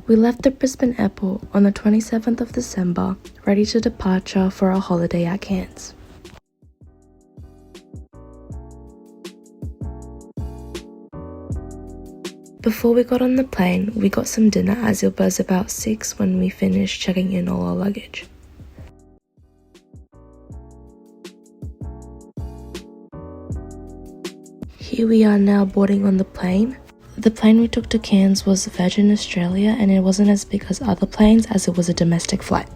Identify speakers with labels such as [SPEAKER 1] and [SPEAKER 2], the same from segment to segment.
[SPEAKER 1] We left the Brisbane airport on the 27th of December, ready to departure for our holiday at Cairns. Before we got on the plane, we got some dinner as it was about 6 when we finished checking in all our luggage. Here we are now boarding on the plane. The plane we took to Cairns was Virgin Australia, and it wasn't as big as other planes as it was a domestic flight.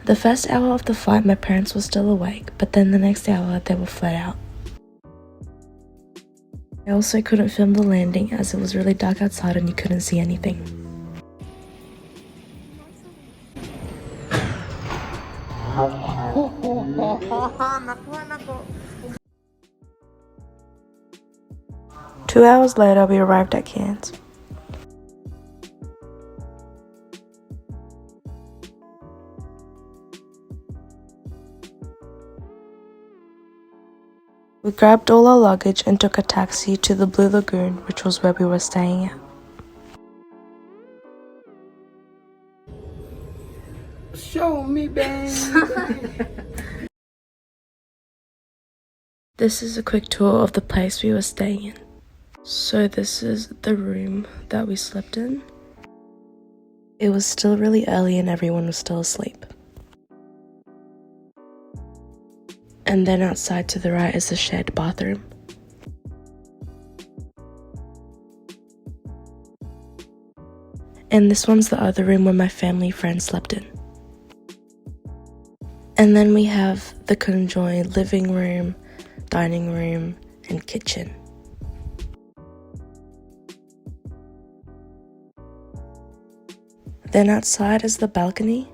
[SPEAKER 1] The first hour of the flight, my parents were still awake, but then the next hour, they were flat out. I also couldn't film the landing as it was really dark outside and you couldn't see anything. Two hours later, we arrived at Cairns. We grabbed all our luggage and took a taxi to the Blue Lagoon, which was where we were staying at.
[SPEAKER 2] Show me, baby.
[SPEAKER 1] This is a quick tour of the place we were staying in. So this is the room that we slept in. It was still really early and everyone was still asleep. And then outside to the right is the shared bathroom. And this one's the other room where my family friends slept in. And then we have the conjoined living room, dining room, and kitchen. Then outside is the balcony,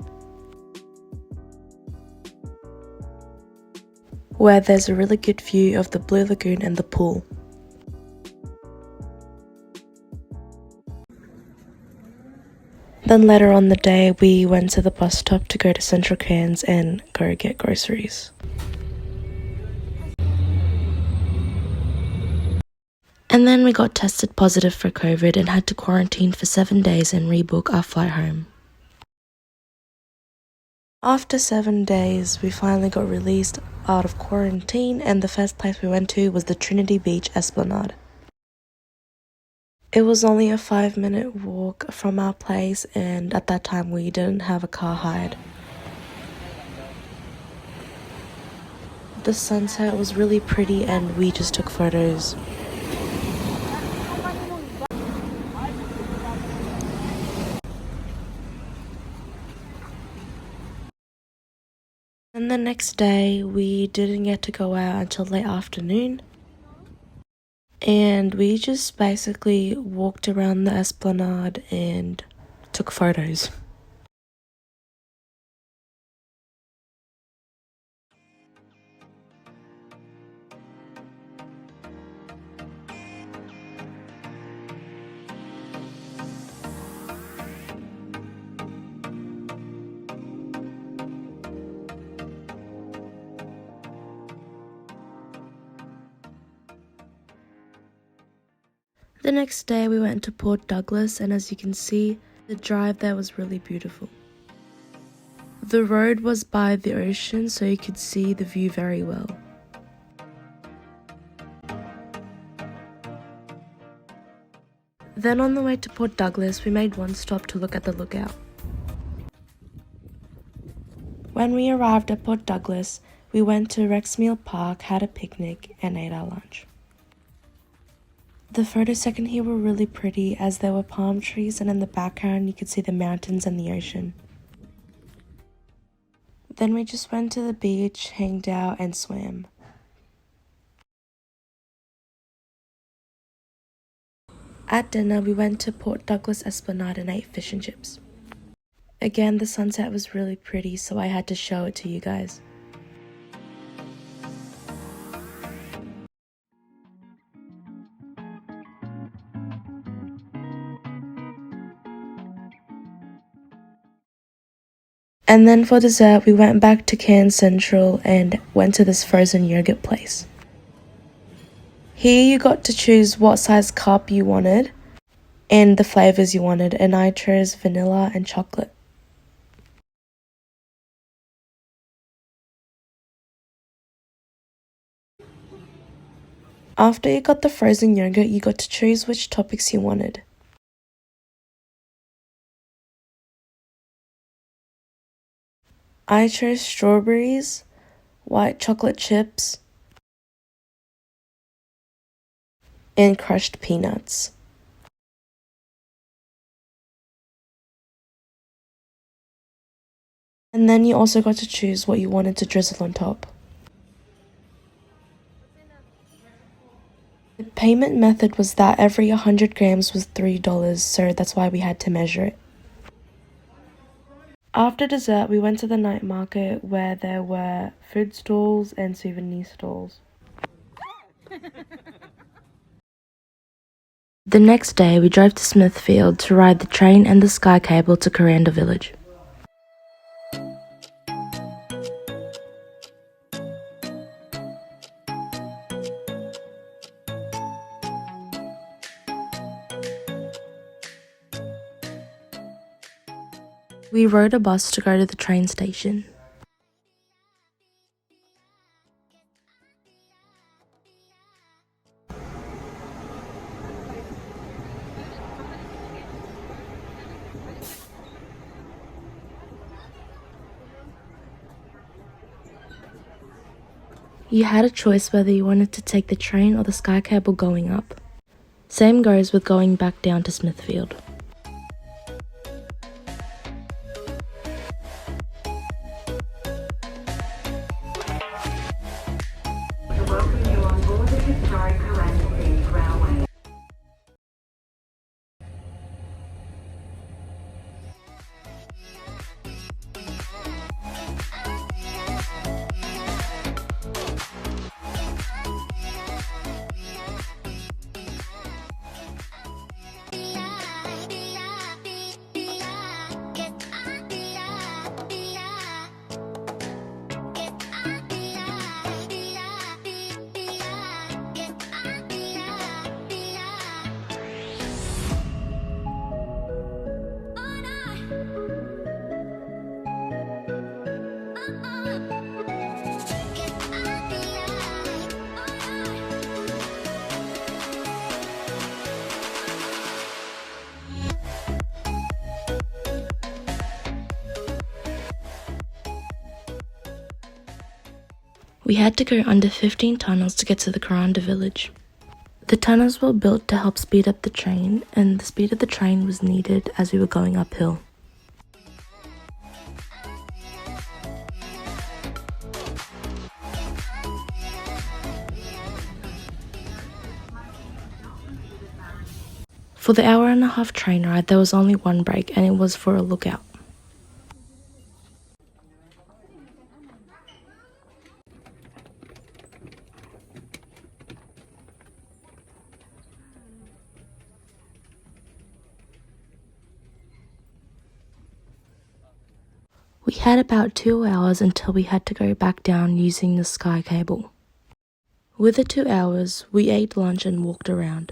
[SPEAKER 1] where there's a really good view of the Blue Lagoon and the pool. Then later on the day, we went to the bus stop to go to Central Cairns and go get groceries. And then we got tested positive for COVID and had to quarantine for 7 days and rebook our flight home. After 7 days, we finally got released out of quarantine, and the first place we went to was the Trinity Beach Esplanade. It was only a 5-minute walk from our place, and at that time we didn't have a car hired. The sunset was really pretty and we just took photos. And the next day, we didn't get to go out until late afternoon. And we just basically walked around the Esplanade and took photos. The next day we went to Port Douglas, and as you can see, the drive there was really beautiful. The road was by the ocean, so you could see the view very well. Then on the way to Port Douglas, we made one stop to look at the lookout. When we arrived at Port Douglas, we went to Rexmeal Park, had a picnic, and ate our lunch. The photos taken here were really pretty as there were palm trees, and in the background you could see the mountains and the ocean. Then we just went to the beach, hanged out, and swam. At dinner, we went to Port Douglas Esplanade and ate fish and chips. Again, the sunset was really pretty, so I had to show it to you guys. And then for dessert, we went back to Cairns Central and went to this frozen yogurt place. Here you got to choose what size cup you wanted and the flavors you wanted, and I chose vanilla and chocolate. After you got the frozen yogurt, you got to choose which toppings you wanted. I chose strawberries, white chocolate chips, and crushed peanuts. And then you also got to choose what you wanted to drizzle on top. The payment method was that every 100 grams was $3, so that's why we had to measure it. After dessert, we went to the night market where there were food stalls and souvenir stalls. The next day, we drove to Smithfield to ride the train and the sky cable to Kuranda village. We rode a bus to go to the train station. You had a choice whether you wanted to take the train or the sky cable going up. Same goes with going back down to Smithfield.
[SPEAKER 3] Welcome you on board the historic Cairns Railway.
[SPEAKER 1] We had to go under 15 tunnels to get to the Kuranda village. The tunnels were built to help speed up the train, and the speed of the train was needed as we were going uphill. For the hour-and-a-half train ride, there was only one break, and it was for a lookout. We had about 2 hours until we had to go back down using the sky cable. With the 2 hours, we ate lunch and walked around.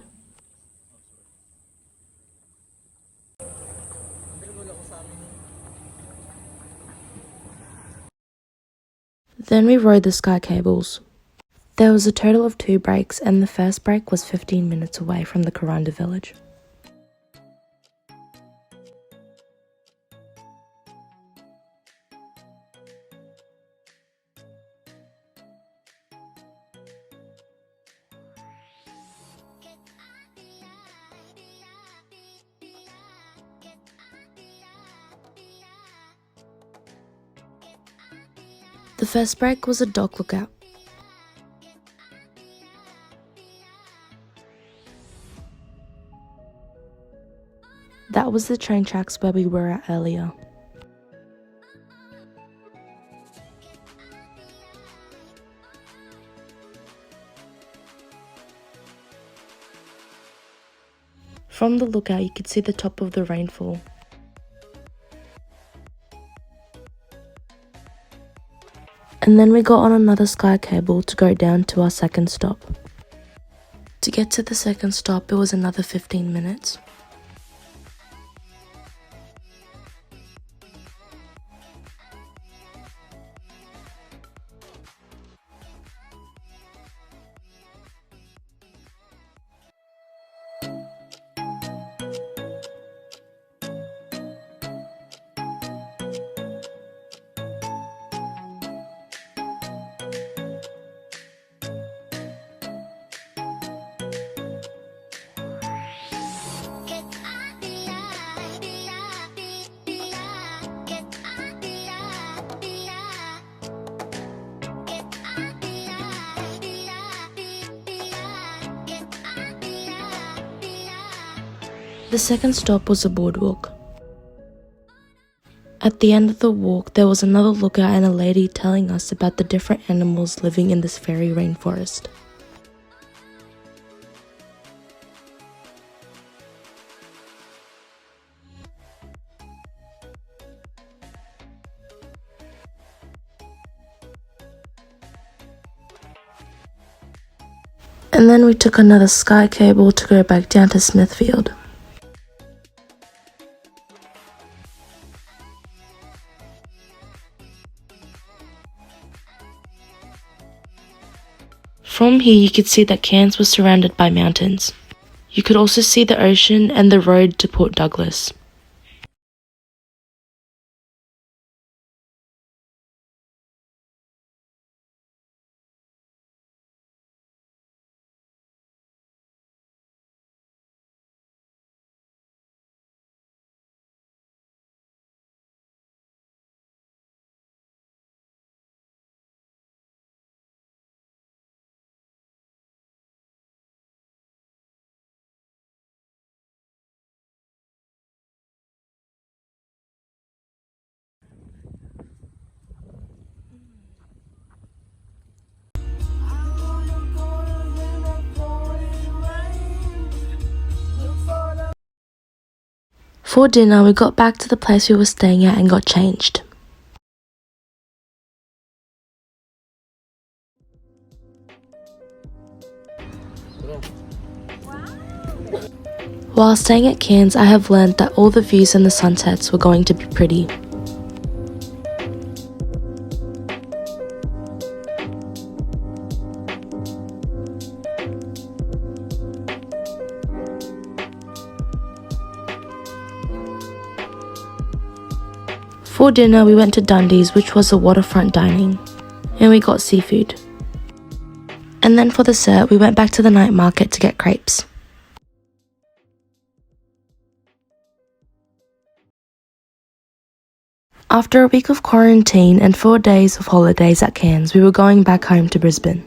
[SPEAKER 1] Then we rode the sky cables. There was a total of 2 breaks, and the first break was 15 minutes away from the Kuranda village. The first break was a dock lookout. That was the train tracks where we were at earlier. From the lookout you could see the top of the rainfall. And then we got on another sky cable to go down to our second stop. To get to the second stop it was another 15 minutes. The second stop was a boardwalk. At the end of the walk, there was another lookout and a lady telling us about the different animals living in this fairy rainforest. And then we took another sky cable to go back down to Smithfield. From here you could see that Cairns was surrounded by mountains. You could also see the ocean and the road to Port Douglas. For dinner, we got back to the place we were staying at and got changed. While staying at Cairns, I have learned that all the views and the sunsets were going to be pretty. For dinner, we went to Dundee's, which was a waterfront dining, and we got seafood. And then for dessert, we went back to the night market to get crepes. After a week of quarantine and 4 days of holidays at Cairns, we were going back home to Brisbane.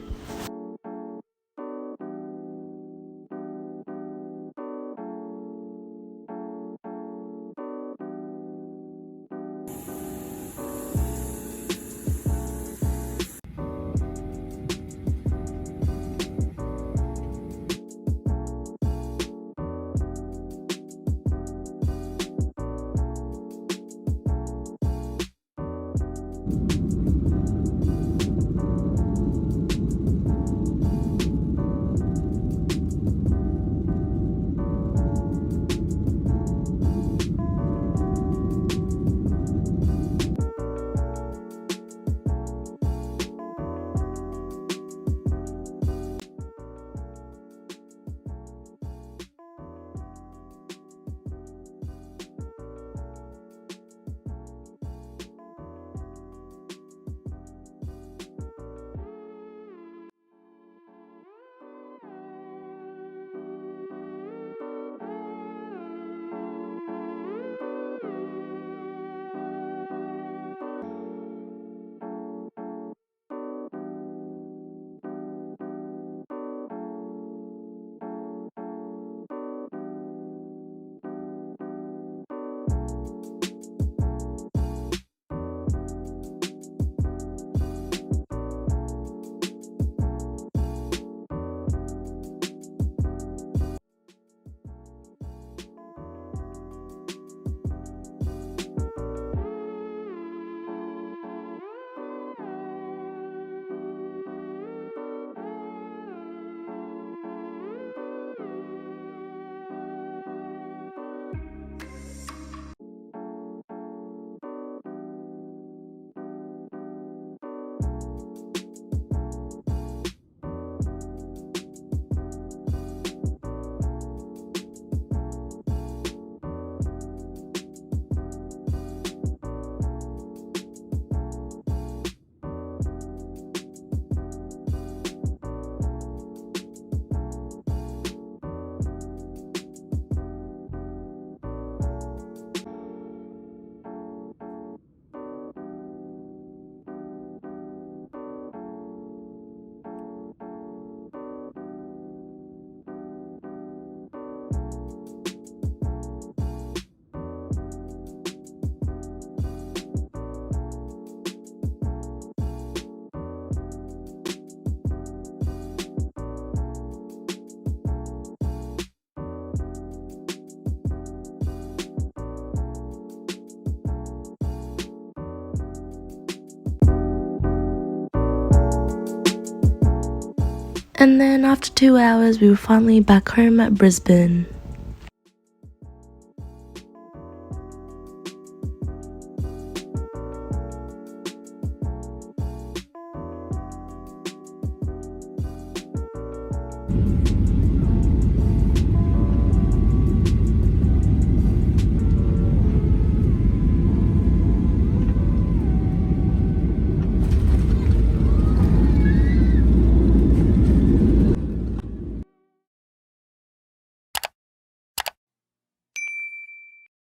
[SPEAKER 1] And then after 2 hours, we were finally back home at Brisbane.